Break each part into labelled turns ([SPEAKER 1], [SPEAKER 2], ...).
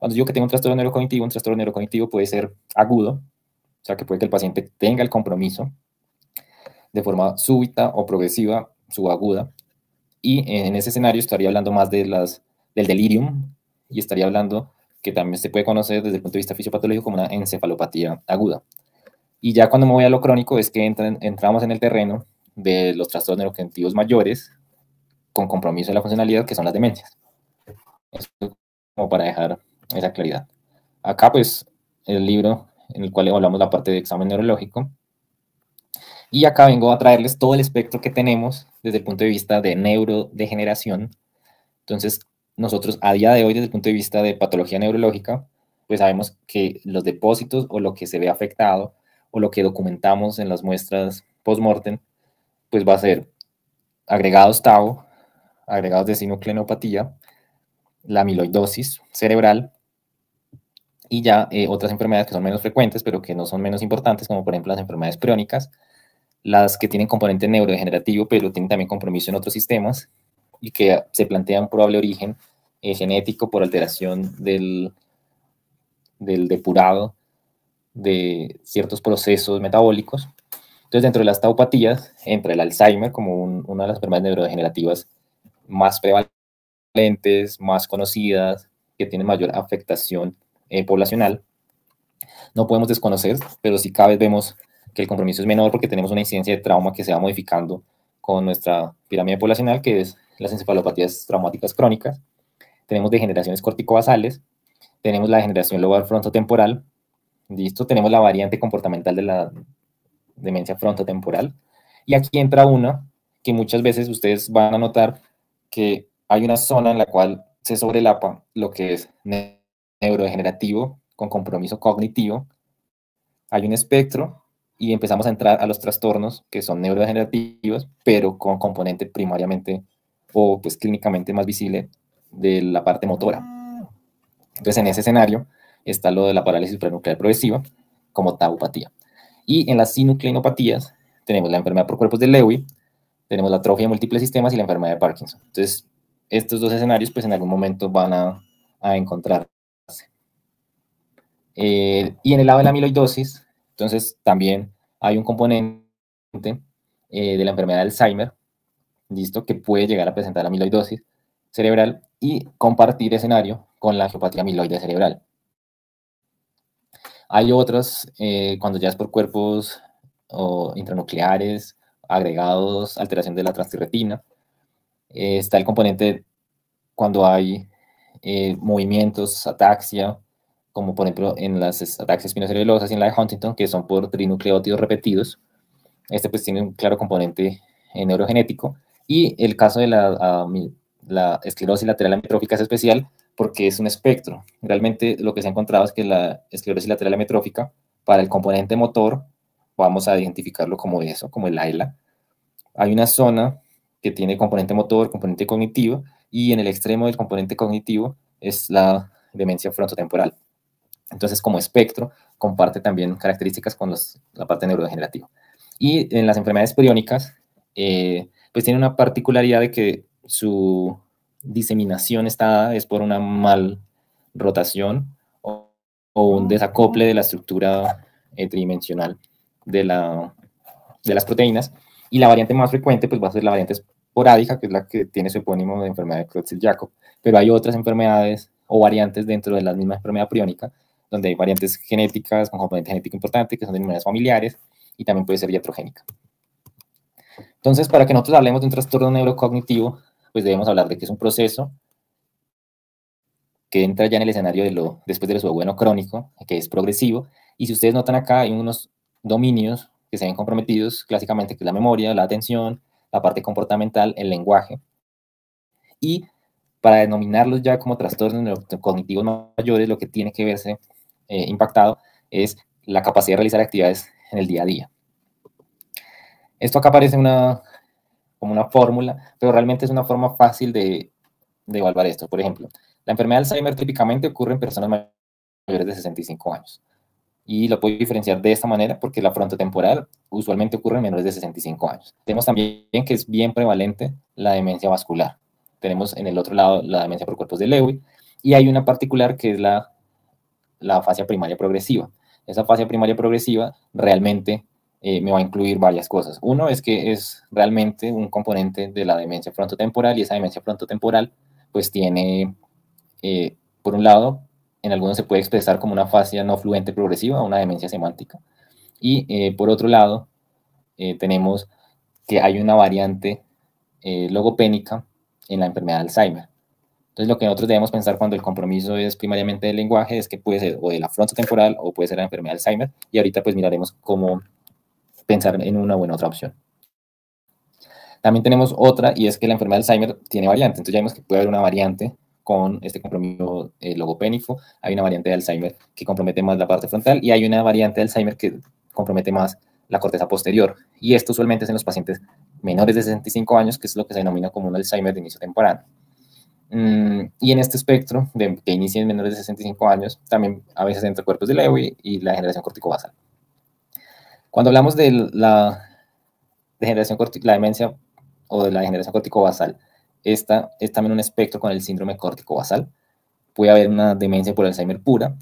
[SPEAKER 1] Cuando digo que tengo un trastorno neurocognitivo puede ser agudo, o sea, que puede que el paciente tenga el compromiso de forma súbita o progresiva, subaguda, y en ese escenario estaría hablando más de del delirium y estaría hablando que también se puede conocer desde el punto de vista fisiopatológico como una encefalopatía aguda. Y ya cuando me voy a lo crónico es que entramos en el terreno de los trastornos neurocognitivos mayores con compromiso de la funcionalidad, que son las demencias. Esto como para dejar esa claridad. Acá pues el libro en el cual evaluamos la parte de examen neurológico. Y acá vengo a traerles todo el espectro que tenemos desde el punto de vista de neurodegeneración. Entonces, nosotros a día de hoy, desde el punto de vista de patología neurológica, pues sabemos que los depósitos o lo que se ve afectado o lo que documentamos en las muestras post-mortem, pues va a ser agregados tau, agregados de sinucleinopatía, la amiloidosis cerebral y ya otras enfermedades que son menos frecuentes, pero que no son menos importantes, como por ejemplo las enfermedades priónicas, las que tienen componente neurodegenerativo, pero tienen también compromiso en otros sistemas y que se plantea un probable origen genético por alteración del depurado de ciertos procesos metabólicos. Entonces, dentro de las taupatías, entra el Alzheimer como una de las enfermedades neurodegenerativas más prevalentes, más conocidas, que tienen mayor afectación poblacional. No podemos desconocer, pero sí cada vez vemos que el compromiso es menor porque tenemos una incidencia de trauma que se va modificando con nuestra pirámide poblacional, que es las encefalopatías traumáticas crónicas. Tenemos degeneraciones corticobasales, tenemos la degeneración lobar frontotemporal, listo, tenemos la variante comportamental de la demencia frontotemporal, y aquí entra una que muchas veces ustedes van a notar que hay una zona en la cual se sobrelapa lo que es neurodegenerativo con compromiso cognitivo, hay un espectro y empezamos a entrar a los trastornos que son neurodegenerativos, pero con componente primariamente o pues clínicamente más visible de la parte motora. Entonces, en ese escenario está lo de la parálisis supranuclear progresiva como taupatía. Y en las sinucleinopatías tenemos la enfermedad por cuerpos de Lewy, tenemos la atrofia de múltiples sistemas y la enfermedad de Parkinson. Entonces, estos dos escenarios pues en algún momento van a encontrarse. Y en el lado de la amiloidosis, entonces también hay un componente de la enfermedad de Alzheimer, listo, que puede llegar a presentar amiloidosis cerebral y compartir escenario con la angiopatía amiloide cerebral. Hay otras, cuando ya es por cuerpos intranucleares, agregados, alteración de la transtirretina. Está el componente cuando hay movimientos, ataxia, como por ejemplo en las ataxias espinocerebelosas y en la de Huntington, que son por trinucleótidos repetidos. Este pues tiene un claro componente neurogenético. Y el caso de la esclerosis lateral amiotrófica es especial porque es un espectro. Realmente lo que se ha encontrado es que la esclerosis lateral amiotrófica, para el componente motor, vamos a identificarlo como eso, como el AILA. Hay una zona que tiene componente motor, componente cognitivo, y en el extremo del componente cognitivo es la demencia frontotemporal. Entonces, como espectro, comparte también características con la parte neurodegenerativa. Y en las enfermedades priónicas, pues tiene una particularidad de que su diseminación está dada es por una mal rotación o un desacople de la estructura tridimensional de las proteínas. Y la variante más frecuente pues va a ser la variante esporádica, que es la que tiene su epónimo de enfermedad de Creutzfeldt-Jakob. Pero hay otras enfermedades o variantes dentro de la misma enfermedad priónica, donde hay variantes genéticas con componente genético importante, que son de enfermedades familiares, y también puede ser iatrogénica. Entonces, para que nosotros hablemos de un trastorno neurocognitivo, pues debemos hablar de que es un proceso que entra ya en el escenario después de lo bueno crónico, que es progresivo, y si ustedes notan acá, hay unos dominios que se ven comprometidos clásicamente, que es la memoria, la atención, la parte comportamental, el lenguaje, y para denominarlos ya como trastornos neurocognitivos mayores, lo que tiene que verse impactado es la capacidad de realizar actividades en el día a día. Esto acá aparece como una fórmula, pero realmente es una forma fácil de evaluar esto. Por ejemplo, la enfermedad de Alzheimer típicamente ocurre en personas mayores de 65 años. Y lo puedo diferenciar de esta manera porque la frontotemporal usualmente ocurre en menores de 65 años. Tenemos también que es bien prevalente la demencia vascular. Tenemos en el otro lado la demencia por cuerpos de Lewy y hay una particular que es la la fascia primaria progresiva. Esa fascia primaria progresiva realmente me va a incluir varias cosas. Uno es que es realmente un componente de la demencia frontotemporal, y esa demencia frontotemporal pues tiene, por un lado, en algunos se puede expresar como una fascia no fluente progresiva, una demencia semántica, y por otro lado, tenemos que hay una variante logopénica en la enfermedad de Alzheimer. Entonces, lo que nosotros debemos pensar cuando el compromiso es primariamente del lenguaje es que puede ser o de la frontotemporal o puede ser la enfermedad de Alzheimer, y ahorita pues miraremos cómo pensar en una o en otra opción. También tenemos otra, y es que la enfermedad de Alzheimer tiene variante. Entonces ya vemos que puede haber una variante con este compromiso logopénico, hay una variante de Alzheimer que compromete más la parte frontal, y hay una variante de Alzheimer que compromete más la corteza posterior. Y esto usualmente es en los pacientes menores de 65 años, que es lo que se denomina como un Alzheimer de inicio temprano. Y en este espectro, que inicia en menores de 65 años, también a veces entre cuerpos de Lewy y la degeneración corticobasal. Cuando hablamos de la demencia o de la degeneración corticobasal, esta es también un espectro con el síndrome corticobasal. Puede haber una demencia por Alzheimer pura,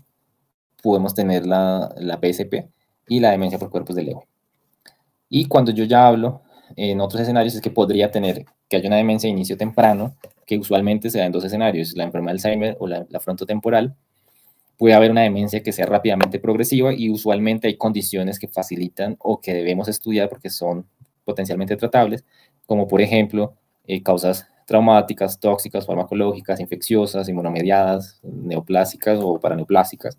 [SPEAKER 1] podemos tener la PSP y la demencia por cuerpos de Lewy. Y cuando yo ya hablo en otros escenarios es que podría tener que haya una demencia de inicio temprano, que usualmente se da en dos escenarios, la enfermedad de Alzheimer o la frontotemporal. Puede haber una demencia que sea rápidamente progresiva, y usualmente hay condiciones que facilitan o que debemos estudiar porque son potencialmente tratables, como por ejemplo causas traumáticas, tóxicas, farmacológicas, infecciosas, inmunomediadas, neoplásicas o paraneoplásicas,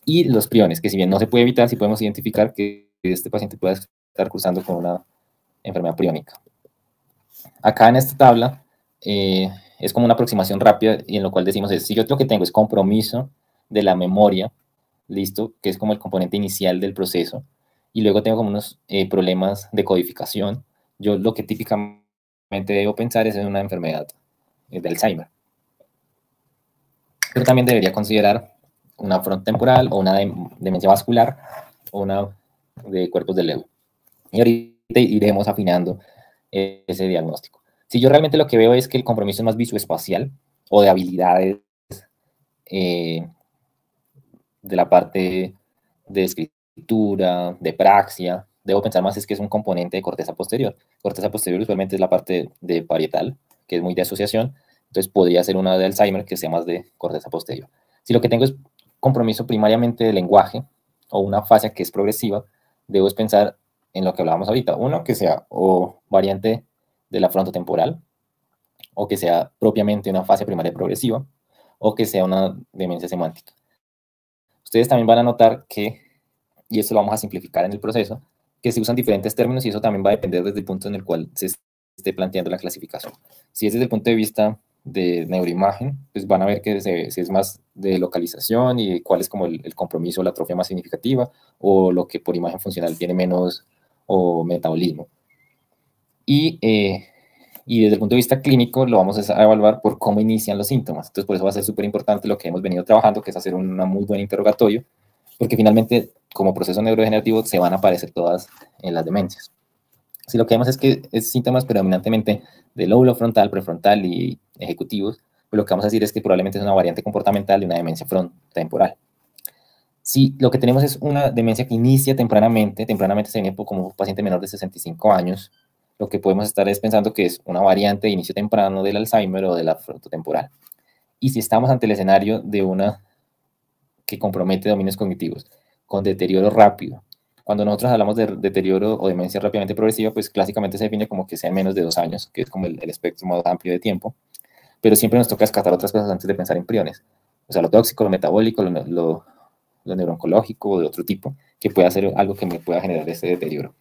[SPEAKER 1] y los priones, que si bien no se puede evitar, sí podemos identificar que este paciente puede estar cursando con una enfermedad priónica. Acá en esta tabla es como una aproximación rápida, y en lo cual decimos si yo lo que tengo es compromiso de la memoria, listo, que es como el componente inicial del proceso, y luego tengo como unos problemas de codificación, yo lo que típicamente debo pensar es en una enfermedad de Alzheimer. Pero también debería considerar una frontotemporal o una demencia vascular o una de cuerpos de Lewy. Y ahorita iremos afinando ese diagnóstico. Si yo realmente lo que veo es que el compromiso es más visoespacial o de habilidades de la parte de escritura, de praxia, debo pensar más es que es un componente de corteza posterior. Corteza posterior usualmente es la parte de parietal, que es muy de asociación, entonces podría ser una de Alzheimer que sea más de corteza posterior. Si lo que tengo es compromiso primariamente de lenguaje o una fascia que es progresiva, debo pensar en lo que hablábamos ahorita. Uno, que sea o variante de la frontotemporal, o que sea propiamente una fascia primaria progresiva, o que sea una demencia semántica. Ustedes también van a notar que, y esto lo vamos a simplificar en el proceso, que se usan diferentes términos, y eso también va a depender desde el punto en el cual se esté planteando la clasificación. Si es desde el punto de vista de neuroimagen, pues van a ver que si es más de localización y cuál es como el compromiso o la atrofia más significativa, o lo que por imagen funcional tiene menos o metabolismo. Y desde el punto de vista clínico lo vamos a evaluar por cómo inician los síntomas. Entonces, por eso va a ser súper importante lo que hemos venido trabajando, que es hacer un muy buen interrogatorio, porque finalmente, como proceso neurodegenerativo, se van a aparecer todas en las demencias. Si lo que vemos es que es síntomas predominantemente de lóbulo frontal, prefrontal y ejecutivos, pues lo que vamos a decir es que probablemente es una variante comportamental de una demencia frontotemporal. Si lo que tenemos es una demencia que inicia tempranamente se viene como un paciente menor de 65 años, lo que podemos estar es pensando que es una variante de inicio temprano del Alzheimer o de la frontotemporal. Y si estamos ante el escenario de una que compromete dominios cognitivos, con deterioro rápido, cuando nosotros hablamos de deterioro o demencia rápidamente progresiva, pues clásicamente se define como que sea en menos de 2 años, que es como el espectro más amplio de tiempo, pero siempre nos toca descartar otras cosas antes de pensar en priones, o sea, lo tóxico, lo metabólico, lo neurooncológico o de otro tipo, que pueda ser algo que me pueda generar ese deterioro.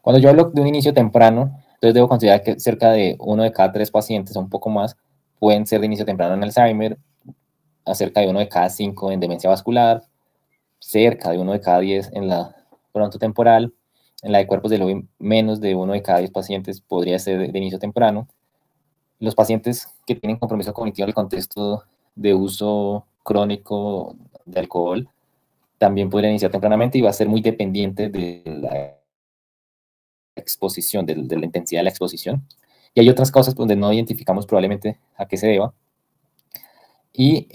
[SPEAKER 1] Cuando yo hablo de un inicio temprano, entonces debo considerar que cerca de 1 de cada 3 pacientes o un poco más pueden ser de inicio temprano en Alzheimer, cerca de 1 de cada 5 en demencia vascular, cerca de 1 de cada 10 en la frontotemporal, en la de cuerpos de Lewy menos de 1 de cada 10 pacientes podría ser de inicio temprano. Los pacientes que tienen compromiso cognitivo en el contexto de uso crónico de alcohol también podría iniciar tempranamente, y va a ser muy dependiente de la exposición, de la intensidad de la exposición. Y hay otras cosas donde no identificamos probablemente a qué se deba. Y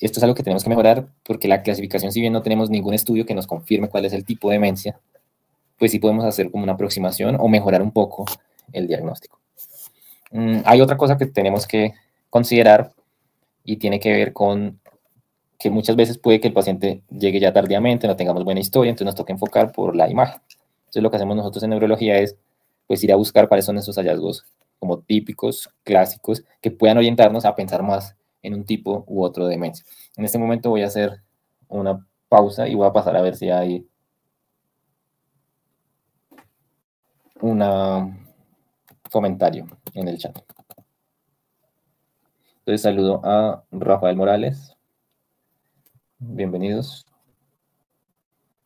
[SPEAKER 1] esto es algo que tenemos que mejorar porque la clasificación, si bien no tenemos ningún estudio que nos confirme cuál es el tipo de demencia, pues sí podemos hacer como una aproximación o mejorar un poco el diagnóstico. Hay otra cosa que tenemos que considerar y tiene que ver con que muchas veces puede que el paciente llegue ya tardíamente, no tengamos buena historia, entonces nos toca enfocar por la imagen. Entonces lo que hacemos nosotros en neurología es pues ir a buscar cuáles son esos hallazgos como típicos, clásicos, que puedan orientarnos a pensar más en un tipo u otro de demencia. En este momento voy a hacer una pausa y voy a pasar a ver si hay un comentario en el chat. Entonces saludo a Rafael Morales. Bienvenidos.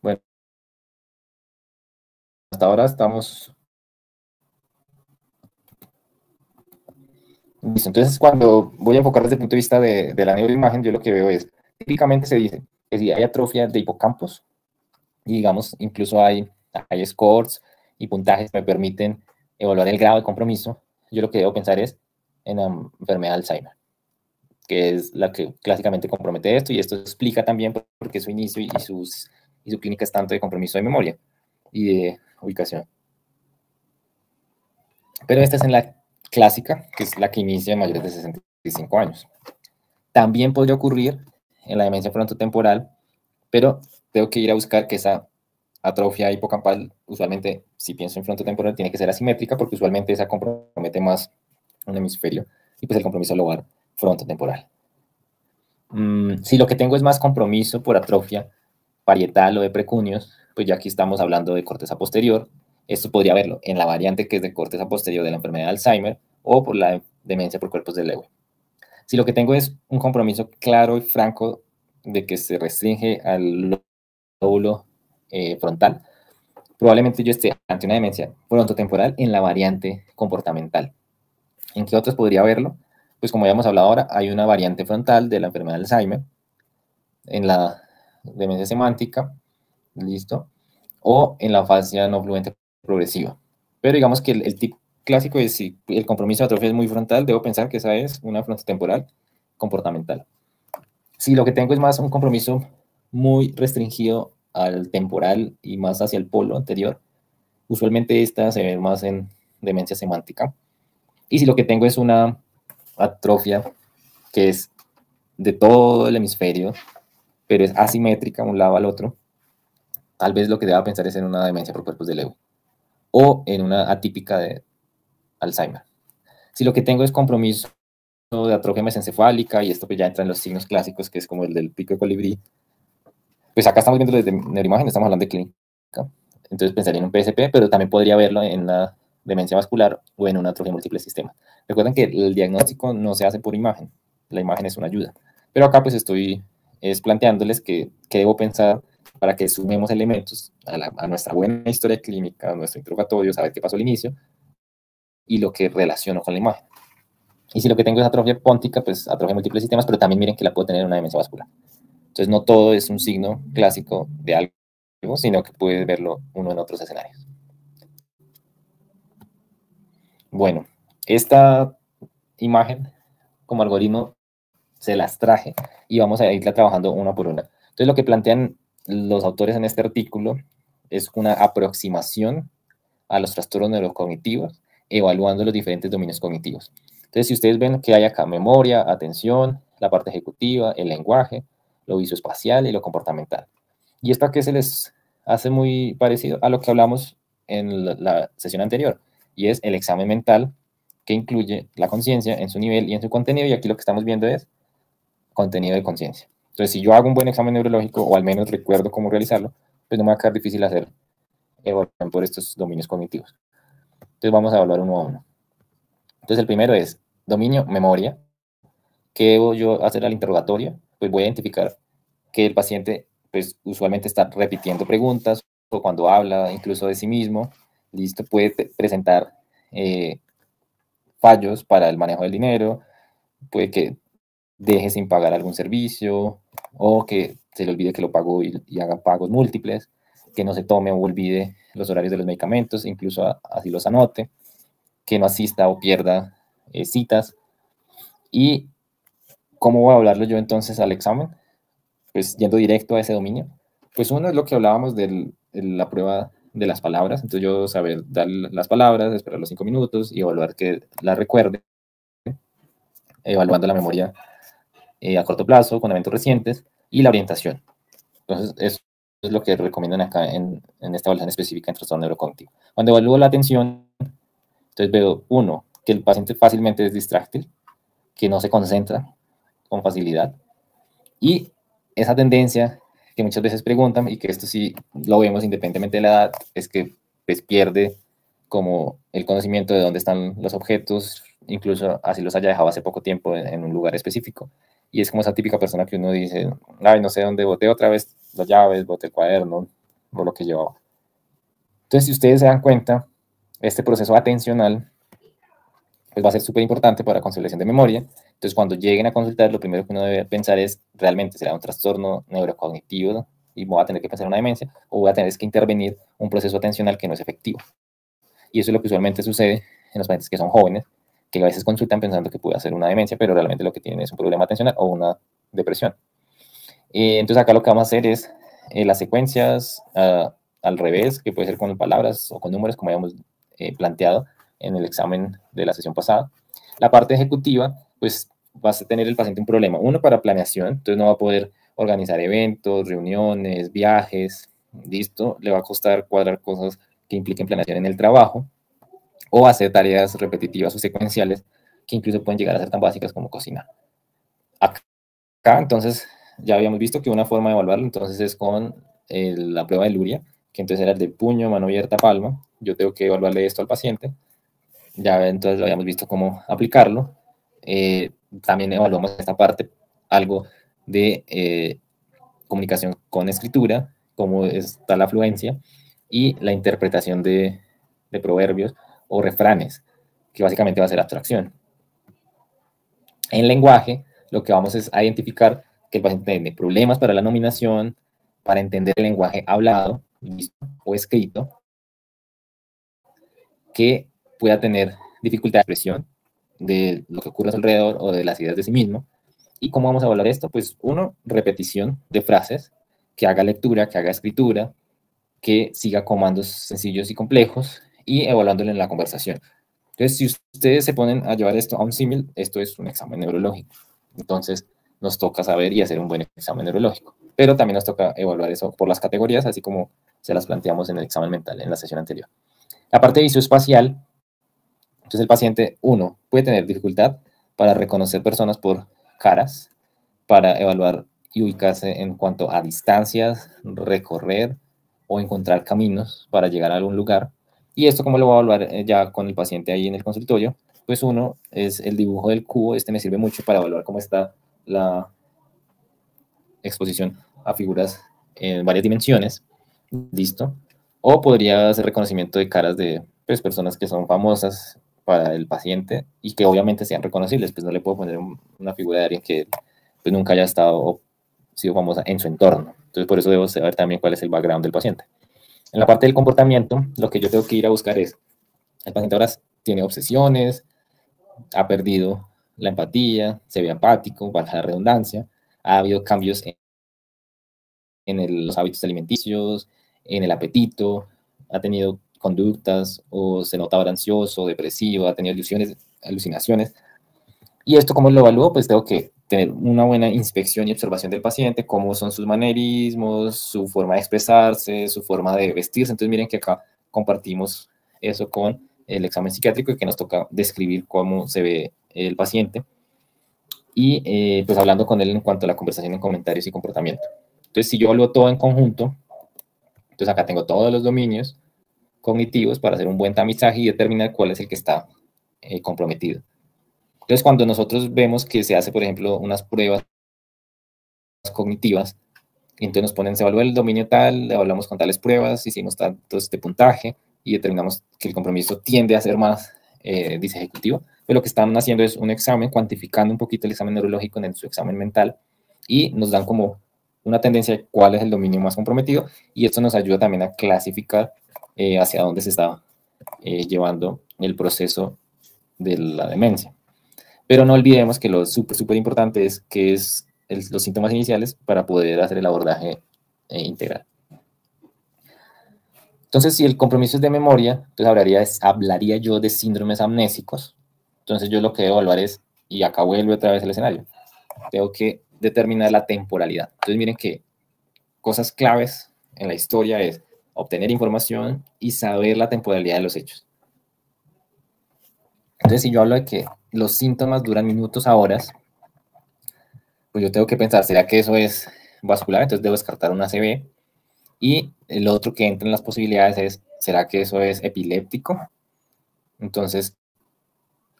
[SPEAKER 1] Bueno, hasta ahora estamos... Listo. Entonces, cuando voy a enfocar desde el punto de vista de la neuroimagen, yo lo que veo es, típicamente se dice que si hay atrofia de hipocampos, y digamos, incluso hay scores y puntajes que me permiten evaluar el grado de compromiso, yo lo que debo pensar es en la enfermedad de Alzheimer, que es la que clásicamente compromete esto, y esto explica también por qué su inicio y su clínica es tanto de compromiso de memoria y de ubicación. Pero esta es en la clásica, que es la que inicia en mayores de 65 años. También podría ocurrir en la demencia frontotemporal, pero tengo que ir a buscar que esa atrofia hipocampal, usualmente, si pienso en frontotemporal, tiene que ser asimétrica, porque usualmente esa compromete más un hemisferio, y pues el compromiso lo va a dar frontotemporal. Si lo que tengo es más compromiso por atrofia parietal o de precuneos, pues ya aquí estamos hablando de corteza posterior. Esto podría verlo en la variante que es de corteza posterior de la enfermedad de Alzheimer o por la demencia por cuerpos de Lewy. Si lo que tengo es un compromiso claro y franco de que se restringe al lóbulo frontal, probablemente yo esté ante una demencia frontotemporal en la variante comportamental. ¿En qué otros podría verlo? Pues como ya hemos hablado ahora, hay una variante frontal de la enfermedad de Alzheimer en la demencia semántica, listo, o en la fascia no fluente progresiva. Pero digamos que el tipo clásico es si el compromiso de atrofia es muy frontal, debo pensar que esa es una frontotemporal comportamental. Si lo que tengo es más un compromiso muy restringido al temporal y más hacia el polo anterior, usualmente esta se ve más en demencia semántica. Y si lo que tengo es una atrofia que es de todo el hemisferio, pero es asimétrica un lado al otro, tal vez lo que deba pensar es en una demencia por cuerpos de Lewy o en una atípica de Alzheimer. Si lo que tengo es compromiso de atrofia mesencefálica, y esto pues ya entra en los signos clásicos, que es como el del pico de colibrí, pues acá estamos viendo desde neuroimagen, estamos hablando de clínica, entonces pensaría en un PSP, pero también podría verlo en la demencia vascular o en una atrofia múltiple sistema. Recuerden que el diagnóstico no se hace por imagen, la imagen es una ayuda, pero acá pues estoy planteándoles que debo pensar para que sumemos elementos a nuestra buena historia clínica, a nuestro interrogatorio, saber qué pasó al inicio y lo que relaciono con la imagen. Y si lo que tengo es atrofia póntica, pues atrofia múltiple sistemas, pero también miren que la puedo tener en una demencia vascular. Entonces no todo es un signo clásico de algo, sino que puede verlo uno en otros escenarios. Bueno, esta imagen como algoritmo se las traje y vamos a irla trabajando una por una. Entonces lo que plantean los autores en este artículo es una aproximación a los trastornos neurocognitivos, evaluando los diferentes dominios cognitivos. Entonces, si ustedes ven que hay acá memoria, atención, la parte ejecutiva, el lenguaje, lo visoespacial y lo comportamental. Y esto aquí se les hace muy parecido a lo que hablamos en la sesión anterior, y es el examen mental que incluye la conciencia en su nivel y en su contenido, y aquí lo que estamos viendo es contenido de conciencia. Entonces, si yo hago un buen examen neurológico, o al menos recuerdo cómo realizarlo, pues no me va a quedar difícil hacer evaluación por estos dominios cognitivos. Entonces vamos a evaluar uno a uno. Entonces el primero es dominio, memoria. ¿Qué debo yo hacer al interrogatorio? Pues voy a identificar que el paciente pues usualmente está repitiendo preguntas o cuando habla incluso de sí mismo, listo, puede presentar fallos para el manejo del dinero, puede que deje sin pagar algún servicio o que se le olvide que lo pagó y haga pagos múltiples, que no se tome o olvide los horarios de los medicamentos, incluso así los anote, que no asista o pierda citas. Y ¿cómo voy a hablarlo yo entonces al examen? Pues yendo directo a ese dominio. Pues uno es lo que hablábamos de la prueba de las palabras, entonces yo saber dar las palabras, esperar los 5 minutos y evaluar que las recuerde, evaluando la memoria a corto plazo con eventos recientes y la orientación. Entonces, eso es lo que recomiendan acá en esta evaluación específica en trastorno neurocognitivo. Cuando evalúo la atención, entonces veo, uno, que el paciente fácilmente es distráctil, que no se concentra con facilidad, y esa tendencia que muchas veces preguntan, y que esto sí lo vemos independientemente de la edad, es que pues, pierde como el conocimiento de dónde están los objetos, incluso así los haya dejado hace poco tiempo en un lugar específico. Y es como esa típica persona que uno dice, ay, no sé dónde boté otra vez las llaves, boté el cuaderno, o lo que llevaba. Entonces, si ustedes se dan cuenta, este proceso atencional pues va a ser súper importante para consolidación de memoria. Entonces, cuando lleguen a consultar, lo primero que uno debe pensar es, ¿realmente será un trastorno neurocognitivo y voy a tener que pensar en una demencia? ¿O voy a tener que intervenir un proceso atencional que no es efectivo? Y eso es lo que usualmente sucede en los pacientes que son jóvenes, que a veces consultan pensando que puede ser una demencia, pero realmente lo que tienen es un problema atencional o una depresión. Entonces, acá lo que vamos a hacer es las secuencias al revés, que puede ser con palabras o con números, como habíamos planteado en el examen de la sesión pasada. La parte ejecutiva, pues vas a tener el paciente un problema. Uno, para planeación, entonces no va a poder organizar eventos, reuniones, viajes, listo. Le va a costar cuadrar cosas que impliquen planeación en el trabajo o hacer tareas repetitivas o secuenciales que incluso pueden llegar a ser tan básicas como cocinar. Acá, entonces, ya habíamos visto que una forma de evaluarlo entonces es con la prueba de Luria, que entonces era el de puño, mano abierta, palma. Yo tengo que evaluarle esto al paciente. Ya entonces lo habíamos visto cómo aplicarlo. También evaluamos esta parte, algo de comunicación con escritura, cómo está la fluencia y la interpretación de proverbios o refranes, que básicamente va a ser abstracción. En lenguaje, lo que vamos es a identificar que el paciente tiene problemas para la nominación, para entender el lenguaje hablado o escrito, que pueda tener dificultad de expresión de lo que ocurre a su alrededor o de las ideas de sí mismo. ¿Y cómo vamos a evaluar esto? Pues uno, repetición de frases, que haga lectura, que haga escritura, que siga comandos sencillos y complejos y evaluándolo en la conversación. Entonces, si ustedes se ponen a llevar esto a un símil, esto es un examen neurológico. Entonces, nos toca saber y hacer un buen examen neurológico. Pero también nos toca evaluar eso por las categorías, así como se las planteamos en el examen mental en la sesión anterior. La parte visoespacial, entonces el paciente, uno, puede tener dificultad para reconocer personas por caras, para evaluar y ubicarse en cuanto a distancias, recorrer o encontrar caminos para llegar a algún lugar. Y esto, como lo voy a evaluar ya con el paciente ahí en el consultorio, pues uno es el dibujo del cubo. Este me sirve mucho para evaluar cómo está la exposición a figuras en varias dimensiones. Listo. O podría hacer reconocimiento de caras de pues, personas que son famosas para el paciente y que obviamente sean reconocibles. Pues no le puedo poner una figura de alguien que pues, nunca haya estado o sido famosa en su entorno. Entonces, por eso debo saber también cuál es el background del paciente. En la parte del comportamiento, lo que yo tengo que ir a buscar es, el paciente ahora tiene obsesiones, ha perdido la empatía, se ve apático, baja la redundancia, ha habido cambios en los hábitos alimenticios, en el apetito, ha tenido conductas o se nota ahora ansioso, depresivo, ha tenido alucinaciones. Y esto, ¿cómo lo evalúo? Pues tengo que tener una buena inspección y observación del paciente, cómo son sus manerismos, su forma de expresarse, su forma de vestirse. Entonces, miren que acá compartimos eso con el examen psiquiátrico y que nos toca describir cómo se ve el paciente. Y pues hablando con él en cuanto a la conversación en comentarios y comportamiento. Entonces, si yo evalúo todo en conjunto, entonces acá tengo todos los dominios cognitivos para hacer un buen tamizaje y determinar cuál es el que está comprometido. Entonces, cuando nosotros vemos que se hace, por ejemplo, unas pruebas cognitivas, y entonces nos ponen, se evalúa el dominio tal, evaluamos con tales pruebas, hicimos tantos de puntaje y determinamos que el compromiso tiende a ser más, dice ejecutivo, pero lo que están haciendo es un examen, cuantificando un poquito el examen neurológico en su examen mental y nos dan como una tendencia de cuál es el dominio más comprometido y esto nos ayuda también a clasificar hacia dónde se está llevando el proceso de la demencia. Pero no olvidemos que lo súper importante es que es los síntomas iniciales para poder hacer el abordaje integral. Entonces, si el compromiso es de memoria, entonces hablaría yo de síndromes amnésicos. Entonces, yo lo que debo evaluar es, y acá vuelve otra vez el escenario, tengo que determinar la temporalidad. Entonces, miren que cosas claves en la historia es obtener información y saber la temporalidad de los hechos. Entonces, si yo hablo de que los síntomas duran minutos a horas, pues yo tengo que pensar, ¿será que eso es vascular? Entonces debo descartar una ACV. Y el otro que entra en las posibilidades es, ¿será que eso es epiléptico? Entonces,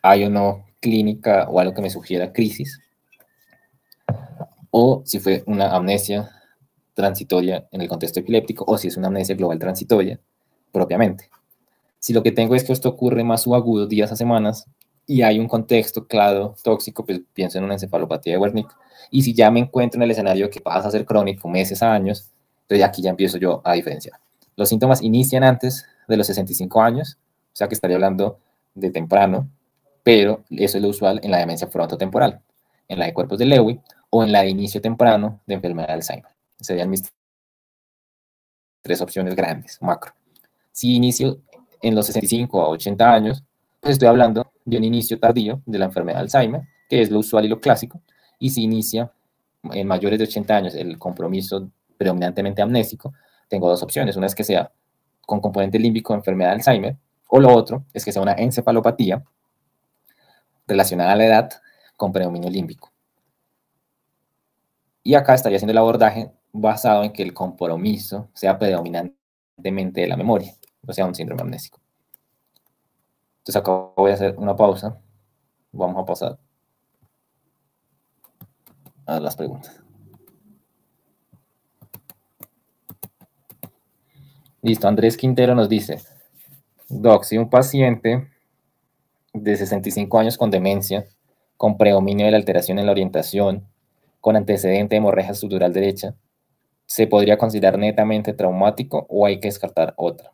[SPEAKER 1] ¿hay o no clínica o algo que me sugiera crisis? O si fue una amnesia transitoria en el contexto epiléptico, o si es una amnesia global transitoria propiamente. Si lo que tengo es que esto ocurre más subagudo, días a semanas, y hay un contexto claro tóxico, pues pienso en una encefalopatía de Wernicke. Y si ya me encuentro en el escenario que pasa a ser crónico, meses a años, entonces aquí ya empiezo yo a diferenciar. Los síntomas inician antes de los 65 años, o sea que estaría hablando de temprano, pero eso es lo usual en la demencia frontotemporal, en la de cuerpos de Lewy o en la de inicio temprano de enfermedad de Alzheimer. Serían mis tres opciones grandes, macro. Si inicio en los 65 a 80 años, pues estoy hablando de un inicio tardío de la enfermedad de Alzheimer, que es lo usual y lo clásico. Y si inicia en mayores de 80 años el compromiso predominantemente amnésico, tengo dos opciones. Una es que sea con componente límbico de enfermedad de Alzheimer, o lo otro es que sea una encefalopatía relacionada a la edad con predominio límbico. Y acá estaría haciendo el abordaje basado en que el compromiso sea predominantemente de la memoria, o sea, un síndrome amnésico. Entonces acá voy a hacer una pausa. Vamos a pasar a las preguntas. Listo, Andrés Quintero nos dice, Doc, si un paciente de 65 años con demencia, con predominio de la alteración en la orientación, con antecedente de hemorragia subdural derecha, ¿se podría considerar netamente traumático o hay que descartar otra?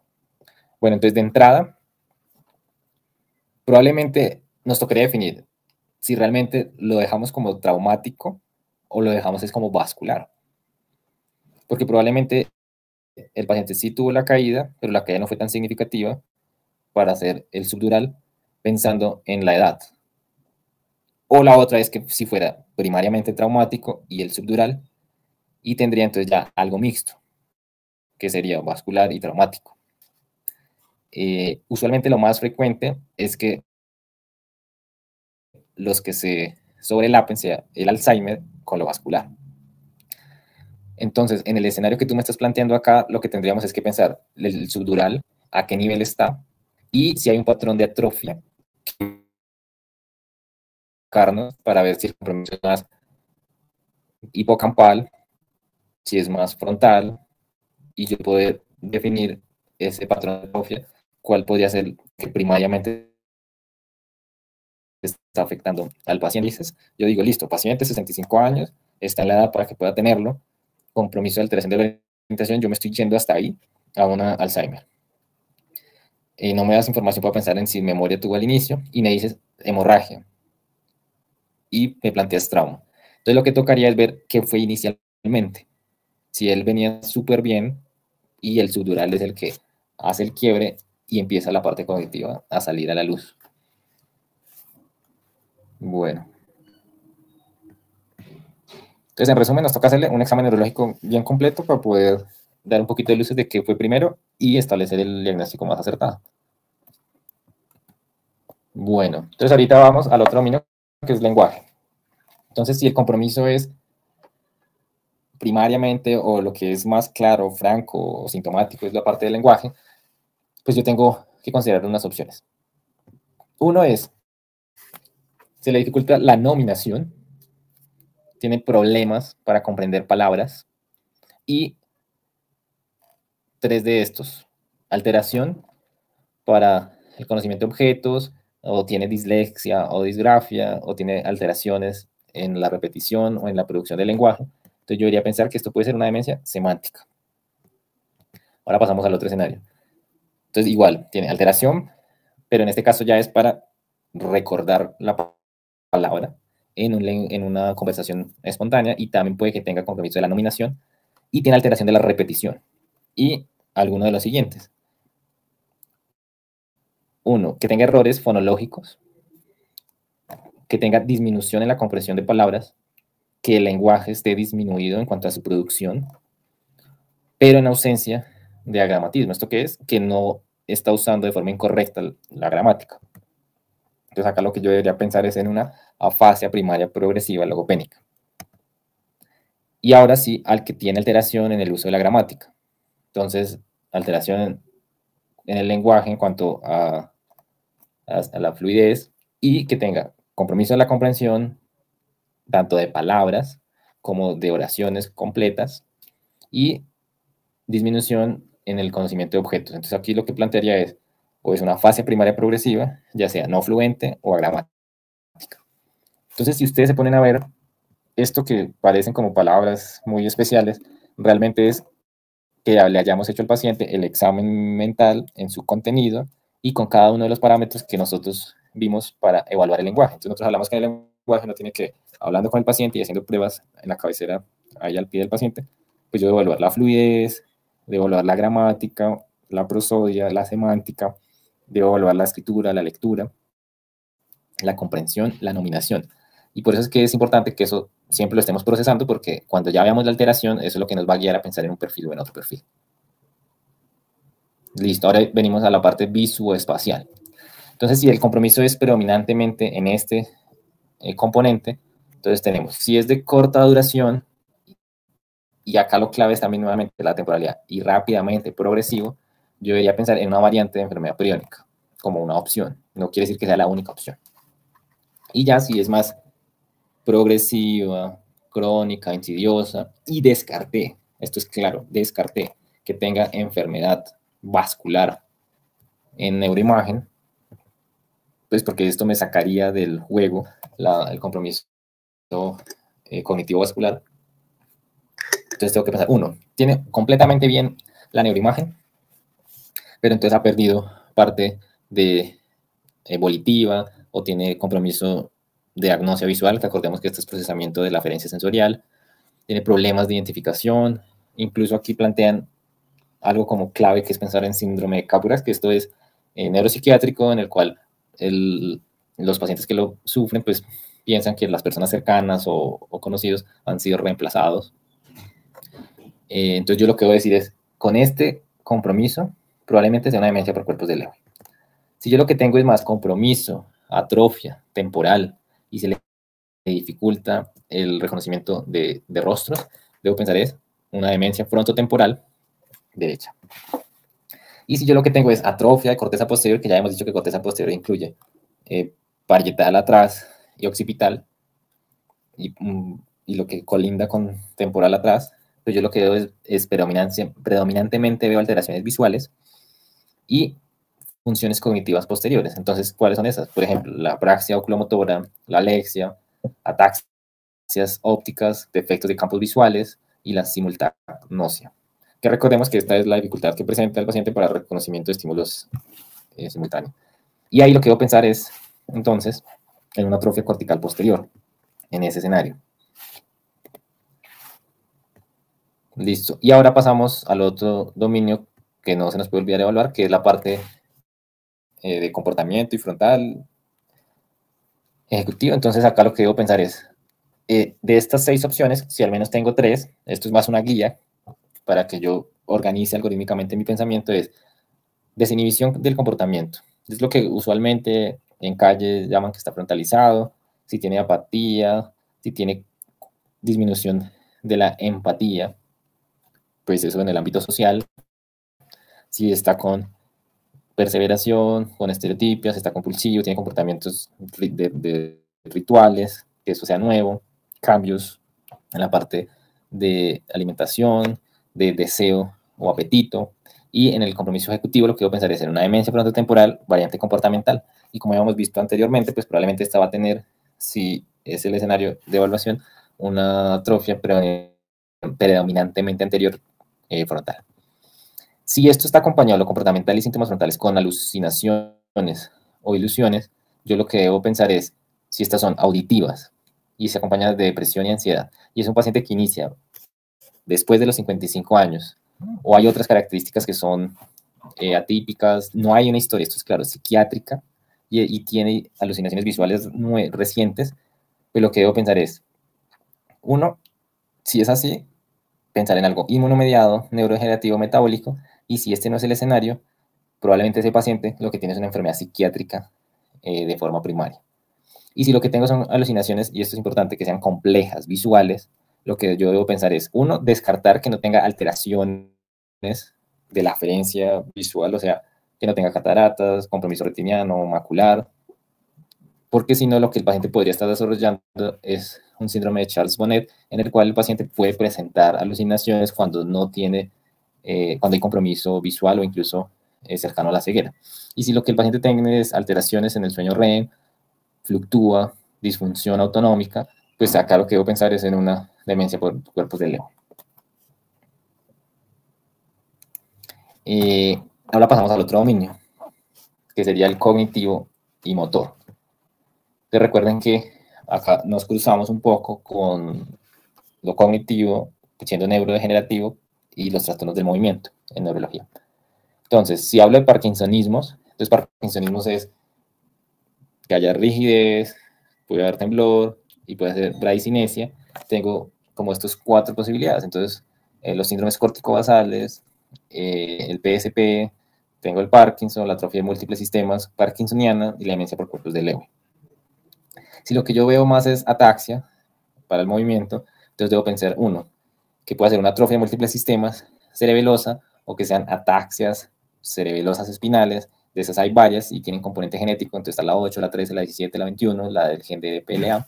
[SPEAKER 1] Bueno, entonces de entrada, probablemente nos tocaría definir si realmente lo dejamos como traumático o lo dejamos es como vascular. Porque probablemente el paciente sí tuvo la caída, pero la caída no fue tan significativa para hacer el subdural pensando en la edad. O la otra es que si fuera primariamente traumático y el subdural, y tendría entonces ya algo mixto, que sería vascular y traumático. Usualmente lo más frecuente es que los que se sobrelapen sea el Alzheimer con lo vascular. Entonces, en el escenario que tú me estás planteando acá, lo que tendríamos es que pensar el subdural, a qué nivel está, y si hay un patrón de atrofia, para ver si el compromiso es más hipocampal, si es más frontal, y yo poder definir ese patrón de atrofia, cuál podría ser que primariamente está afectando al paciente. Yo digo, listo, paciente 65 años, está en la edad para que pueda tenerlo, compromiso de alteración de la orientación, yo me estoy yendo hasta ahí a una Alzheimer. Y no me das información para pensar en si memoria tuvo al inicio y me dices hemorragia y me planteas trauma. Entonces lo que tocaría es ver qué fue inicialmente. Si él venía súper bien y el subdural es el que hace el quiebre y empieza la parte cognitiva a salir a la luz. Bueno. Entonces, en resumen, nos toca hacerle un examen neurológico bien completo para poder dar un poquito de luces de qué fue primero y establecer el diagnóstico más acertado. Bueno, entonces ahorita vamos al otro dominio que es lenguaje. Entonces, si el compromiso es primariamente o lo que es más claro, franco o sintomático es la parte del lenguaje, pues yo tengo que considerar unas opciones. Uno es, se le dificulta la nominación, tiene problemas para comprender palabras y tres de estos, alteración para el conocimiento de objetos, o tiene dislexia o disgrafia, o tiene alteraciones en la repetición o en la producción del lenguaje. Entonces yo debería pensar que esto puede ser una demencia semántica. Ahora pasamos al otro escenario. Entonces igual, tiene alteración, pero en este caso ya es para recordar la palabra en una conversación espontánea, y también puede que tenga compromiso de la nominación y tiene alteración de la repetición. Y alguno de los siguientes. Uno, que tenga errores fonológicos, que tenga disminución en la comprensión de palabras, que el lenguaje esté disminuido en cuanto a su producción, pero en ausencia de agramatismo. ¿Esto qué es? Que no está usando de forma incorrecta la gramática. Entonces acá lo que yo debería pensar es en una afasia primaria progresiva logopénica. Y ahora sí, al que tiene alteración en el uso de la gramática. Entonces, alteración en el lenguaje en cuanto a la fluidez, y que tenga compromiso de la comprensión tanto de palabras como de oraciones completas, y disminución en el conocimiento de objetos. Entonces aquí lo que plantearía es, o es una fase primaria progresiva, ya sea no fluente o agramática. Entonces, si ustedes se ponen a ver, esto que parecen como palabras muy especiales, realmente es que le hayamos hecho al paciente el examen mental en su contenido y con cada uno de los parámetros que nosotros vimos para evaluar el lenguaje. Entonces nosotros hablamos que el lenguaje no tiene que, hablando con el paciente y haciendo pruebas en la cabecera, ahí al pie del paciente, pues yo debo evaluar la fluidez, debo evaluar la gramática, la prosodia, la semántica, debo evaluar la escritura, la lectura, la comprensión, la nominación. Y por eso es que es importante que eso siempre lo estemos procesando, porque cuando ya veamos la alteración, eso es lo que nos va a guiar a pensar en un perfil o en otro perfil. Listo, ahora venimos a la parte visoespacial. Entonces, si el compromiso es predominantemente en este componente, entonces tenemos, si es de corta duración, y acá lo clave es también nuevamente la temporalidad, y rápidamente progresivo, yo debería pensar en una variante de enfermedad priónica como una opción. No quiere decir que sea la única opción. Y ya si es más progresiva, crónica, insidiosa, y descarté, esto es claro, descarté que tenga enfermedad vascular en neuroimagen, pues porque esto me sacaría del juego el compromiso cognitivo vascular. Entonces tengo que pensar, uno, tiene completamente bien la neuroimagen, pero entonces ha perdido parte de volitiva, o tiene compromiso de agnosia visual, que acordemos que este es procesamiento de la aferencia sensorial, tiene problemas de identificación, incluso aquí plantean algo como clave, que es pensar en síndrome de Capgras, que esto es neuropsiquiátrico, en el cual los pacientes que lo sufren pues piensan que las personas cercanas o conocidos han sido reemplazados. Entonces yo lo que voy a decir es, con este compromiso probablemente sea una demencia por cuerpos de Lewy. Si yo lo que tengo es más compromiso, atrofia temporal, y se le dificulta el reconocimiento de rostros, debo pensar es una demencia frontotemporal derecha. Y si yo lo que tengo es atrofia de corteza posterior, que ya hemos dicho que corteza posterior incluye parietal atrás y occipital, y lo que colinda con temporal atrás, pues yo lo que veo es predominantemente veo alteraciones visuales y funciones cognitivas posteriores. Entonces, ¿cuáles son esas? Por ejemplo, la apraxia oculomotora, la alexia, ataxias ópticas, defectos de campos visuales y la simultagnosia. Que recordemos que esta es la dificultad que presenta el paciente para el reconocimiento de estímulos simultáneos. Y ahí lo que debo pensar es, entonces, en una atrofia cortical posterior, en ese escenario. Listo. Y ahora pasamos al otro dominio que no se nos puede olvidar evaluar, que es la parte de comportamiento y frontal ejecutivo. Entonces acá lo que debo pensar es, de estas 6 opciones, si al menos tengo 3, esto es más una guía para que yo organice algorítmicamente mi pensamiento, es desinhibición del comportamiento. Es lo que usualmente en calle llaman que está frontalizado, si tiene apatía, si tiene disminución de la empatía, pues eso en el ámbito social, si está con perseveración, con estereotipias, está compulsivo, tiene comportamientos de rituales, que eso sea nuevo, cambios en la parte de alimentación, de deseo o apetito, y en el compromiso ejecutivo lo que debo pensar es en una demencia frontotemporal, variante comportamental, y como habíamos visto anteriormente, pues probablemente esta va a tener, si es el escenario de evaluación, una atrofia predominantemente anterior frontal. Si esto está acompañado, lo comportamental y síntomas frontales, con alucinaciones o ilusiones, yo lo que debo pensar es, si estas son auditivas y se acompañan de depresión y ansiedad, y es un paciente que inicia después de los 55 años, o hay otras características que son atípicas, no hay una historia, esto es claro, psiquiátrica, y tiene alucinaciones visuales muy recientes, pues lo que debo pensar es, uno, si es así, pensar en algo inmunomediado, neurodegenerativo, metabólico, y si este no es el escenario, probablemente ese paciente lo que tiene es una enfermedad psiquiátrica de forma primaria. Y si lo que tengo son alucinaciones, y esto es importante, que sean complejas, visuales, lo que yo debo pensar es, uno, descartar que no tenga alteraciones de la aferencia visual, o sea, que no tenga cataratas, compromiso retiniano, macular, porque si no, lo que el paciente podría estar desarrollando es un síndrome de Charles-Bonnet, en el cual el paciente puede presentar alucinaciones cuando no tiene, cuando hay compromiso visual o incluso cercano a la ceguera. Y si lo que el paciente tiene es alteraciones en el sueño REM, fluctúa, disfunción autonómica, pues acá lo que debo pensar es en una demencia por cuerpos de Lewy. Ahora pasamos al otro dominio, que sería el cognitivo y motor. Entonces recuerden que acá nos cruzamos un poco con lo cognitivo, siendo neurodegenerativo, y los trastornos del movimiento en neurología. Entonces, si hablo de parkinsonismos, entonces parkinsonismos es que haya rigidez, puede haber temblor y puede ser bradicinesia. Tengo como estas 4 posibilidades. Entonces, los síndromes corticobasales, el PSP, tengo el Parkinson, la atrofia de múltiples sistemas parkinsoniana y la demencia por cuerpos de Lewy. Si lo que yo veo más es ataxia para el movimiento, entonces debo pensar, uno, que puede ser una atrofia de múltiples sistemas cerebelosa o que sean ataxias cerebelosas espinales. De esas hay varias y tienen componente genético, entonces está la 8, la 13, la 17, la 21, la del gen de PLA.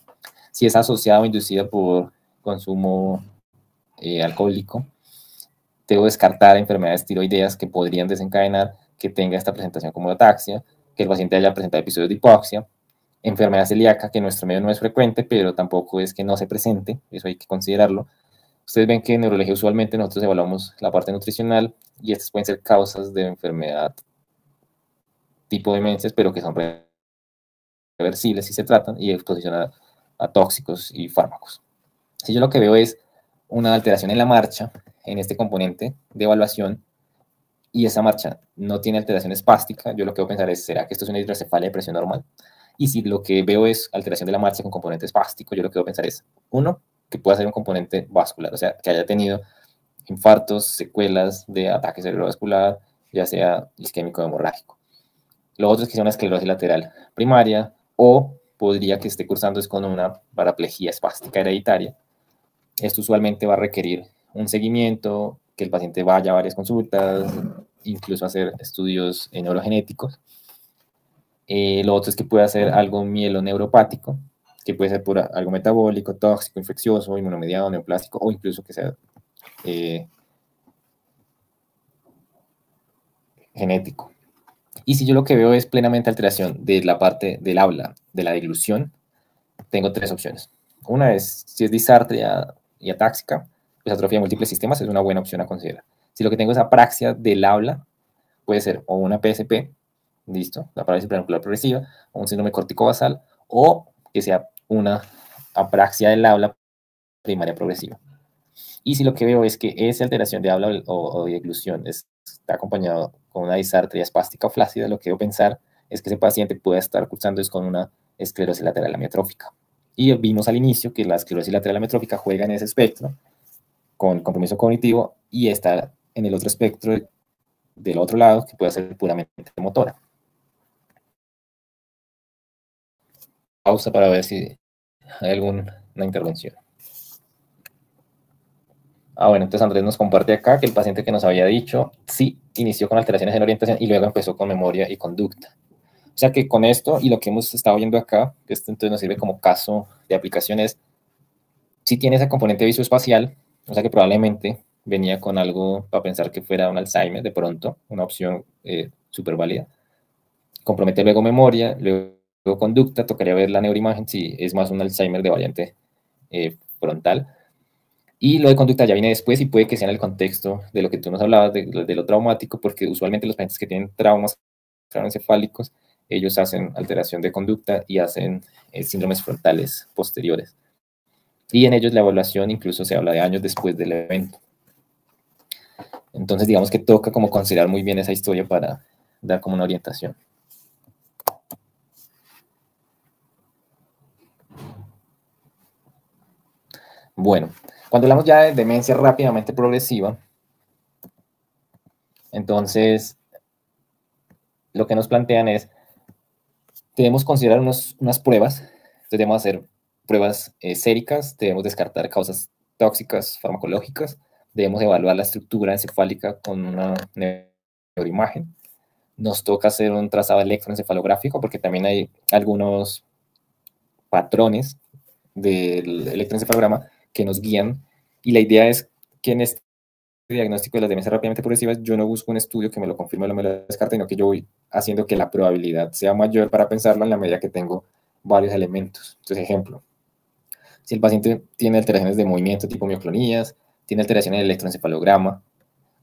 [SPEAKER 1] Si es asociada o inducida por consumo alcohólico, debo descartar enfermedades tiroideas que podrían desencadenar que tenga esta presentación como ataxia, que el paciente haya presentado episodios de hipoxia, enfermedad celíaca, que en nuestro medio no es frecuente, pero tampoco es que no se presente, eso hay que considerarlo. Ustedes ven que en neurología usualmente nosotros evaluamos la parte nutricional y estas pueden ser causas de enfermedad tipo demencias, pero que son reversibles si se tratan y exposición a tóxicos y fármacos. Si yo lo que veo es una alteración en la marcha, en este componente de evaluación, y esa marcha no tiene alteración espástica, yo lo que voy a pensar es, ¿será que esto es una hidrocefalia de presión normal? Y si lo que veo es alteración de la marcha con componente espástico, yo lo que voy a pensar es, uno, que pueda ser un componente vascular, o sea, que haya tenido infartos, secuelas de ataque cerebrovascular, ya sea isquémico o hemorrágico. Lo otro es que sea una esclerosis lateral primaria, o podría que esté cursando es con una paraplegia espástica hereditaria. Esto usualmente va a requerir un seguimiento, que el paciente vaya a varias consultas, incluso hacer estudios neurogenéticos. Lo otro es que puede ser algo mieloneuropático, que puede ser por algo metabólico, tóxico, infeccioso, inmunomediado, neoplásico, o incluso que sea genético. Y si yo lo que veo es plenamente alteración de la parte del habla, de la deglución, tengo 3 opciones. Una es, si es disartria y atáxica, pues atrofia de múltiples sistemas es una buena opción a considerar. Si lo que tengo es apraxia del habla, puede ser o una PSP, listo, la parálisis preauricular progresiva, o un síndrome corticobasal, o que sea una apraxia del habla primaria progresiva. Y si lo que veo es que esa alteración de habla o de deglución está acompañado con una disartria espástica o flácida, lo que debo pensar es que ese paciente puede estar cursando es con una esclerosis lateral amiotrófica. Y vimos al inicio que la esclerosis lateral amiotrófica juega en ese espectro con compromiso cognitivo y está en el otro espectro del otro lado que puede ser puramente motora. Pausa para ver si hay alguna intervención. Bueno, entonces Andrés nos comparte acá que el paciente que nos había dicho, sí, inició con alteraciones en orientación y luego empezó con memoria y conducta. O sea que con esto y lo que hemos estado viendo acá, que esto entonces nos sirve como caso de aplicación, es si tiene ese componente visoespacial, o sea que probablemente venía con algo para pensar que fuera un Alzheimer de pronto, una opción súper válida. Compromete luego memoria, luego conducta, tocaría ver la neuroimagen si es más un Alzheimer de variante frontal. Y lo de conducta ya viene después y puede que sea en el contexto de lo que tú nos hablabas, de lo traumático, porque usualmente los pacientes que tienen traumas craneoencefálicos ellos hacen alteración de conducta y hacen síndromes frontales posteriores. Y en ellos la evaluación incluso se habla de años después del evento. Entonces, digamos que toca como considerar muy bien esa historia para dar como una orientación. Bueno, cuando hablamos ya de demencia rápidamente progresiva, entonces lo que nos plantean es, debemos considerar unas pruebas, entonces debemos hacer pruebas séricas, debemos descartar causas tóxicas farmacológicas, debemos evaluar la estructura encefálica con una neuroimagen, nos toca hacer un trazado electroencefalográfico porque también hay algunos patrones del electroencefalograma que nos guían y la idea es que en este diagnóstico de las demencias rápidamente progresivas yo no busco un estudio que me lo confirme o me lo descarte, sino que yo voy haciendo que la probabilidad sea mayor para pensarlo en la medida que tengo varios elementos. Entonces, ejemplo, si el paciente tiene alteraciones de movimiento tipo mioclonías, tiene alteraciones en el electroencefalograma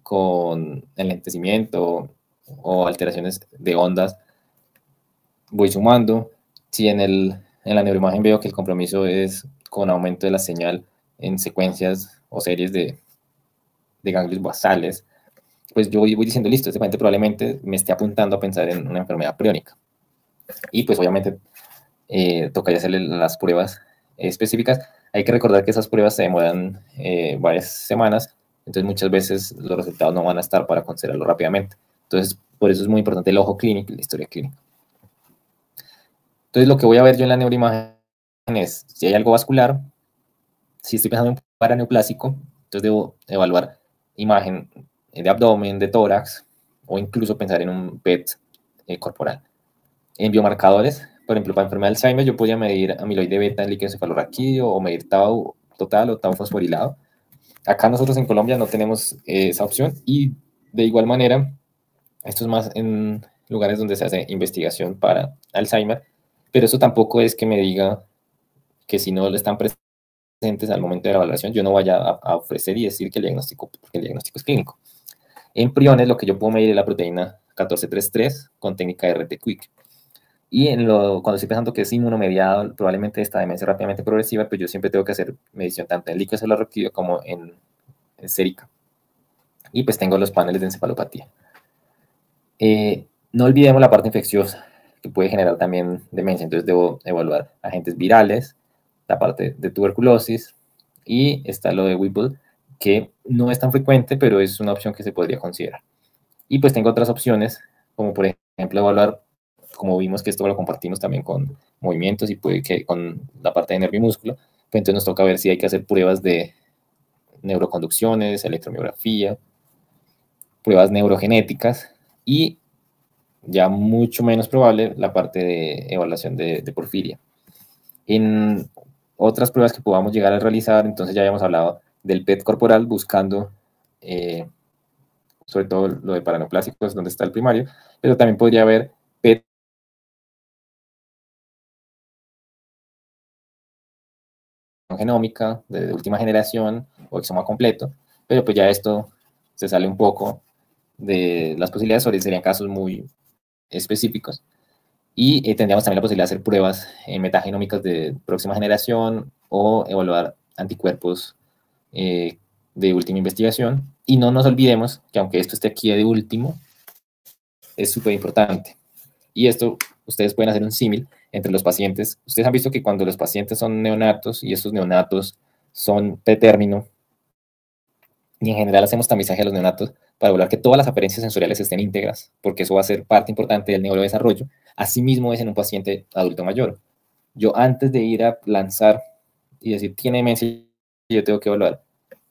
[SPEAKER 1] con enlentecimiento o alteraciones de ondas, voy sumando. Si en la neuroimagen veo que el compromiso es con aumento de la señal en secuencias o series de ganglios basales, pues yo voy diciendo, listo, este paciente probablemente me esté apuntando a pensar en una enfermedad priónica. Y pues obviamente tocaría hacerle las pruebas específicas. Hay que recordar que esas pruebas se demoran varias semanas, entonces muchas veces los resultados no van a estar para considerarlo rápidamente. Entonces, por eso es muy importante el ojo clínico y la historia clínica. Entonces, lo que voy a ver yo en la neuroimagen es si hay algo vascular, si estoy pensando en un paraneoplásico, entonces debo evaluar imagen de abdomen, de tórax, o incluso pensar en un PET corporal. En biomarcadores, por ejemplo, para enfermedad de Alzheimer, yo podría medir amiloide beta en líquido cefalorraquídeo o medir tau total o tau fosforilado. Acá nosotros en Colombia no tenemos esa opción y de igual manera, esto es más en lugares donde se hace investigación para Alzheimer, pero eso tampoco es que me diga que si no están presentes al momento de la evaluación, yo no vaya a ofrecer y decir que el diagnóstico es clínico. En priones, lo que yo puedo medir es la proteína 1433 con técnica de RT-Quick. Y cuando estoy pensando que es inmunomediado, probablemente esta demencia rápidamente progresiva, pues yo siempre tengo que hacer medición tanto en líquido cefalorraquídeo como en sérica. Y pues tengo los paneles de encefalopatía. No olvidemos la parte infecciosa, que puede generar también demencia. Entonces debo evaluar agentes virales, la parte de tuberculosis, y está lo de Whipple, que no es tan frecuente, pero es una opción que se podría considerar. Y pues tengo otras opciones, como por ejemplo evaluar, como vimos que esto lo compartimos también con movimientos y puede que con la parte de nervio y músculo, pues entonces nos toca ver si hay que hacer pruebas de neuroconducciones, electromiografía, pruebas neurogenéticas y ya mucho menos probable la parte de evaluación de porfiria. En otras pruebas que podamos llegar a realizar, entonces ya habíamos hablado del PET corporal buscando sobre todo lo de paraneoplásicos, donde está el primario, pero también podría haber PET genómica de última generación o exoma completo, pero pues ya esto se sale un poco de las posibilidades, serían casos muy específicos. Y tendríamos también la posibilidad de hacer pruebas metagenómicas de próxima generación o evaluar anticuerpos de última investigación. Y no nos olvidemos que aunque esto esté aquí de último, es súper importante. Y esto, ustedes pueden hacer un símil entre los pacientes. Ustedes han visto que cuando los pacientes son neonatos y estos neonatos son pretérmino, y en general hacemos tamizaje a los neonatos para evaluar que todas las apariencias sensoriales estén íntegras, porque eso va a ser parte importante del neurodesarrollo. Asimismo es en un paciente adulto mayor. Yo antes de ir a lanzar y decir, tiene demencia, yo tengo que evaluar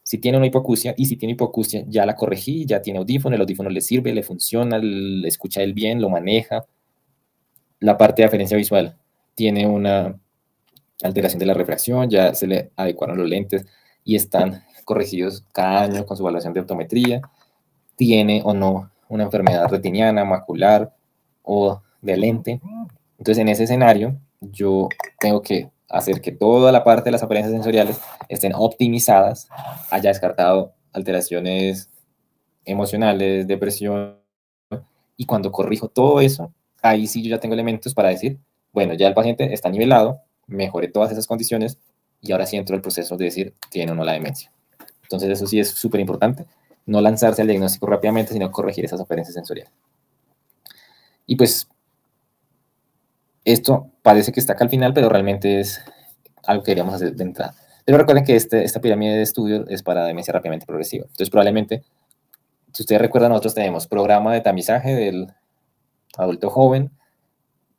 [SPEAKER 1] si tiene una hipoacusia, y si tiene hipoacusia ya la corregí, ya tiene audífono, el audífono le sirve, le funciona, le escucha él bien, lo maneja. La parte de aferencia visual tiene una alteración de la refracción, ya se le adecuaron los lentes y están corregidos cada año con su evaluación de optometría. Tiene o no una enfermedad retiniana, macular o de lente. Entonces, en ese escenario, yo tengo que hacer que toda la parte de las apariencias sensoriales estén optimizadas, haya descartado alteraciones emocionales, depresión, y cuando corrijo todo eso, ahí sí yo ya tengo elementos para decir, bueno, ya el paciente está nivelado, mejoré todas esas condiciones y ahora sí entro el proceso de decir, tiene o no la demencia. Entonces eso sí es súper importante, no lanzarse al diagnóstico rápidamente, sino corregir esas apariencias sensoriales. Y pues esto parece que está acá al final, pero realmente es algo que queríamos hacer de entrada. Pero recuerden que esta pirámide de estudio es para demencia rápidamente progresiva. Entonces probablemente, si ustedes recuerdan, nosotros tenemos programa de tamizaje del adulto joven,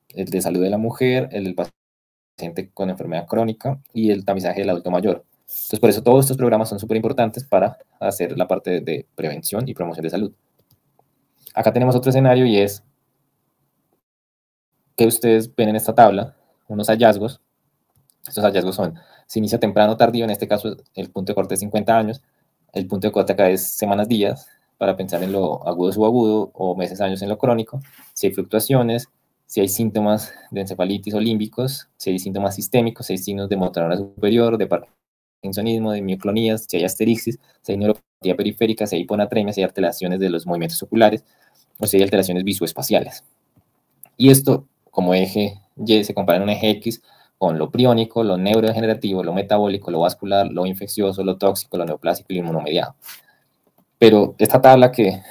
[SPEAKER 1] el de salud de la mujer, el del paciente con enfermedad crónica y el tamizaje del adulto mayor. Entonces, por eso todos estos programas son súper importantes para hacer la parte de prevención y promoción de salud. Acá tenemos otro escenario y es que ustedes ven en esta tabla unos hallazgos. Estos hallazgos son, se inicia temprano o tardío, en este caso el punto de corte es 50 años, el punto de corte acá es semanas, días, para pensar en lo agudo, subagudo, o meses, años en lo crónico, si hay fluctuaciones, si hay síntomas de encefalitis o límbicos, si hay síntomas sistémicos, si hay signos de motor neuronal superior, de parkinsonismo, de mioclonías, si hay asterixis, si hay neuropatía periférica, si hay hiponatremia, si hay alteraciones de los movimientos oculares, o si hay alteraciones visoespaciales. Y esto, como eje Y, se compara en un eje X con lo priónico, lo neurodegenerativo, lo metabólico, lo vascular, lo infeccioso, lo tóxico, lo neoplásico y lo inmunomediado. Pero esta tabla, que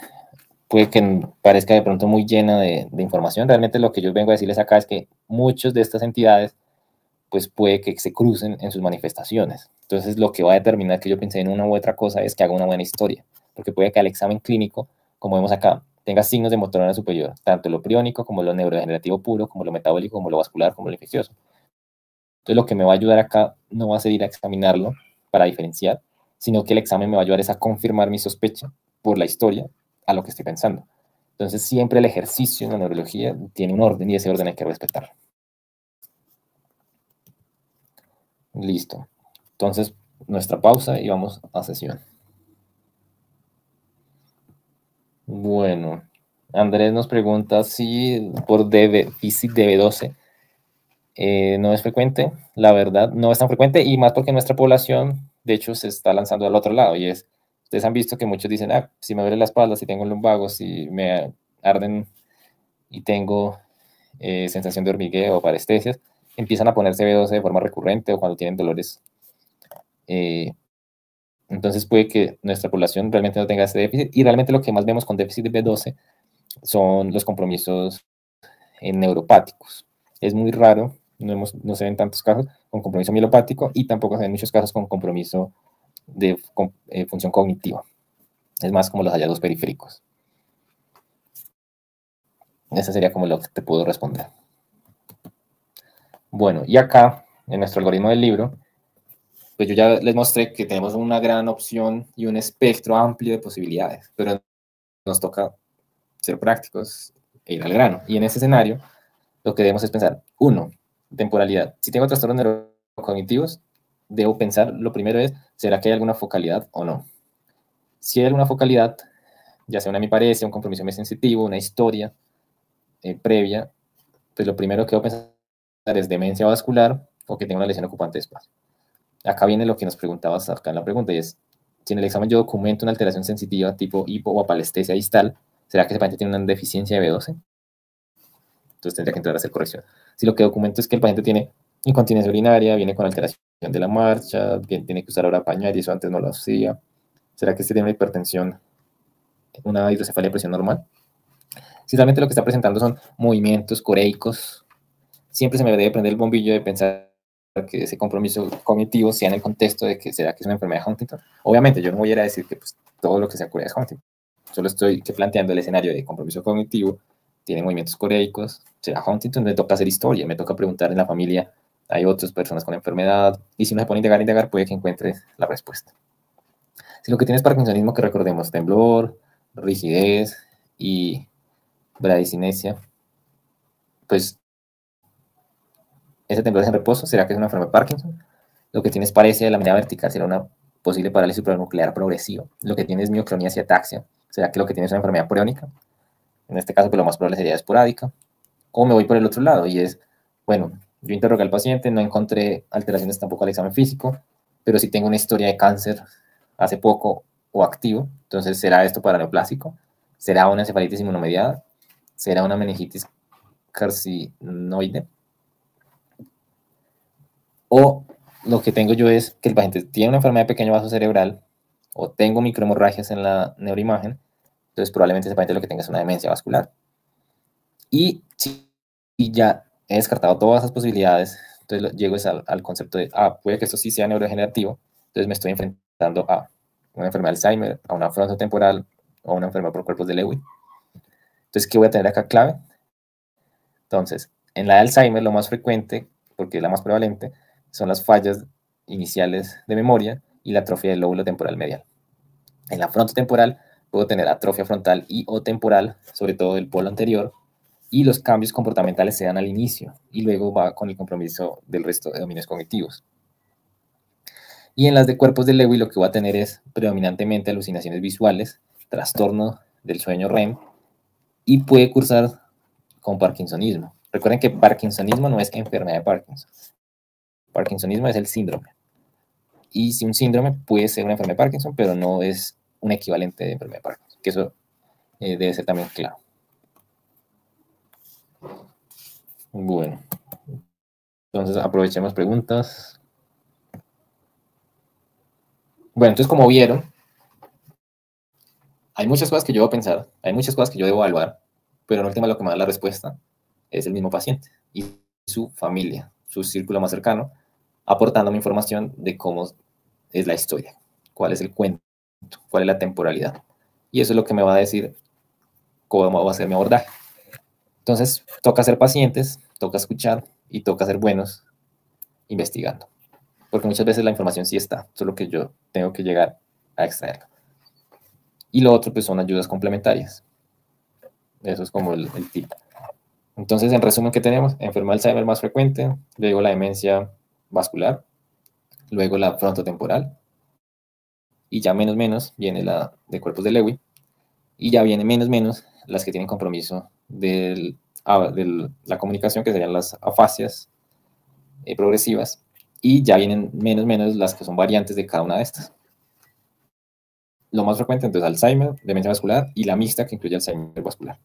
[SPEAKER 1] puede que parezca de pronto muy llena de información, realmente lo que yo vengo a decirles acá es que muchas de estas entidades pues puede que se crucen en sus manifestaciones. Entonces lo que va a determinar que yo pensé en una u otra cosa es que haga una buena historia, porque puede que al examen clínico, como vemos acá, tenga signos de motor neuronal superior, tanto lo priónico como lo neurodegenerativo puro, como lo metabólico, como lo vascular, como lo infeccioso. Entonces, lo que me va a ayudar acá no va a ser ir a examinarlo para diferenciar, sino que el examen me va a ayudar a confirmar mi sospecha por la historia a lo que estoy pensando. Entonces, siempre el ejercicio en la neurología tiene un orden y ese orden hay que respetarlo. Listo. Entonces, nuestra pausa y vamos a sesión. Bueno, Andrés nos pregunta si por déficit DB12 no es frecuente. La verdad, no es tan frecuente y más porque nuestra población, de hecho, se está lanzando al otro lado. Y es, ustedes han visto que muchos dicen, si me duele la espalda, si tengo lumbago, si me arden y tengo sensación de hormigueo o parestesias, empiezan a ponerse B12 de forma recurrente o cuando tienen dolores. Entonces puede que nuestra población realmente no tenga ese déficit y realmente lo que más vemos con déficit de B12 son los compromisos neuropáticos. Es muy raro, no se ven tantos casos con compromiso mielopático y tampoco se ven muchos casos con compromiso de función cognitiva. Es más como los hallazgos periféricos. Esa sería como lo que te puedo responder. Bueno, y acá, en nuestro algoritmo del libro, pues yo ya les mostré que tenemos una gran opción y un espectro amplio de posibilidades, pero nos toca ser prácticos e ir al grano. Y en ese escenario, lo que debemos es pensar, uno, temporalidad. Si tengo trastornos neurocognitivos, debo pensar, lo primero es, ¿será que hay alguna focalidad o no? Si hay alguna focalidad, ya sea una hemiparesia, un compromiso sensitivo, una historia previa, pues lo primero que debo pensar es demencia vascular o que tenga una lesión ocupante de espacio. Acá viene lo que nos preguntabas acá en la pregunta, y es, si en el examen yo documento una alteración sensitiva tipo hipo o apalestesia distal, ¿será que ese paciente tiene una deficiencia de B12? Entonces tendría que entrar a hacer corrección. Si lo que documento es que el paciente tiene incontinencia urinaria, viene con alteración de la marcha, tiene que usar ahora pañal y eso antes no lo hacía, ¿será que este tiene una hipertensión, una hidrocefalia de presión normal? Si realmente lo que está presentando son movimientos coreicos, siempre se me debe prender el bombillo de pensar que ese compromiso cognitivo sea en el contexto de que será que es una enfermedad de Huntington. Obviamente yo no voy a ir a decir que pues, todo lo que sea corea es Huntington, solo estoy planteando el escenario de compromiso cognitivo, tiene movimientos coreicos, será Huntington, me toca hacer historia, me toca preguntar en la familia, hay otras personas con enfermedad, y si uno se pone a indagar, puede que encuentre la respuesta. Si lo que tiene es parkinsonismo, que recordemos, temblor, rigidez y bradicinesia, pues ese temblor es en reposo, ¿será que es una enfermedad de Parkinson? Lo que tiene es paresia de la mirada vertical, será una posible parálisis supranuclear progresiva. Lo que tiene es mioclonía y ataxia, ¿será que lo que tiene es una enfermedad priónica? En este caso, pues lo más probable sería esporádica. O me voy por el otro lado y es, bueno, yo interrogué al paciente, no encontré alteraciones tampoco al examen físico, pero sí tengo una historia de cáncer hace poco o activo, entonces ¿será esto para neoplásico? ¿Será una encefalitis inmunomediada? ¿Será una meningitis carcinoide. O lo que tengo yo es que el paciente tiene una enfermedad de pequeño vaso cerebral o tengo microhemorragias en la neuroimagen, entonces probablemente ese paciente lo que tenga es una demencia vascular. Y si ya he descartado todas esas posibilidades, entonces llego al concepto de, puede que esto sí sea neurodegenerativo, entonces me estoy enfrentando a una enfermedad de Alzheimer, a una frontotemporal o a una enfermedad por cuerpos de Lewy. Entonces, ¿qué voy a tener acá clave? Entonces, en la de Alzheimer lo más frecuente, porque es la más prevalente, son las fallas iniciales de memoria y la atrofia del lóbulo temporal medial. En la frontotemporal puedo tener atrofia frontal y o temporal, sobre todo del polo anterior, y los cambios comportamentales se dan al inicio y luego va con el compromiso del resto de dominios cognitivos. Y en las de cuerpos de Lewy lo que voy a tener es predominantemente alucinaciones visuales, trastorno del sueño REM y puede cursar con parkinsonismo. Recuerden que parkinsonismo no es enfermedad de Parkinson. Parkinsonismo es el síndrome. Y si un síndrome puede ser una enfermedad de Parkinson, pero no es un equivalente de enfermedad de Parkinson, que eso debe ser también claro. Bueno, entonces aprovechemos preguntas. Bueno, entonces como vieron, hay muchas cosas que yo debo pensar, hay muchas cosas que yo debo evaluar, pero en última lo que me da la respuesta es el mismo paciente y su familia, su círculo más cercano, aportándome información de cómo es la historia, cuál es el cuento, cuál es la temporalidad. Y eso es lo que me va a decir cómo va a ser mi abordaje. Entonces, toca ser pacientes, toca escuchar y toca ser buenos investigando. Porque muchas veces la información sí está, solo que yo tengo que llegar a extraerla. Y lo otro, pues, son ayudas complementarias. Eso es como el tip. Entonces, en resumen, ¿qué tenemos? Enfermedad de Alzheimer más frecuente, luego la demencia vascular, luego la frontotemporal, y ya menos viene la de cuerpos de Lewy, y ya viene menos las que tienen compromiso de la comunicación, que serían las afasias progresivas, y ya vienen menos las que son variantes de cada una de estas. Lo más frecuente entonces Alzheimer, demencia vascular y la mixta que incluye Alzheimer vascular.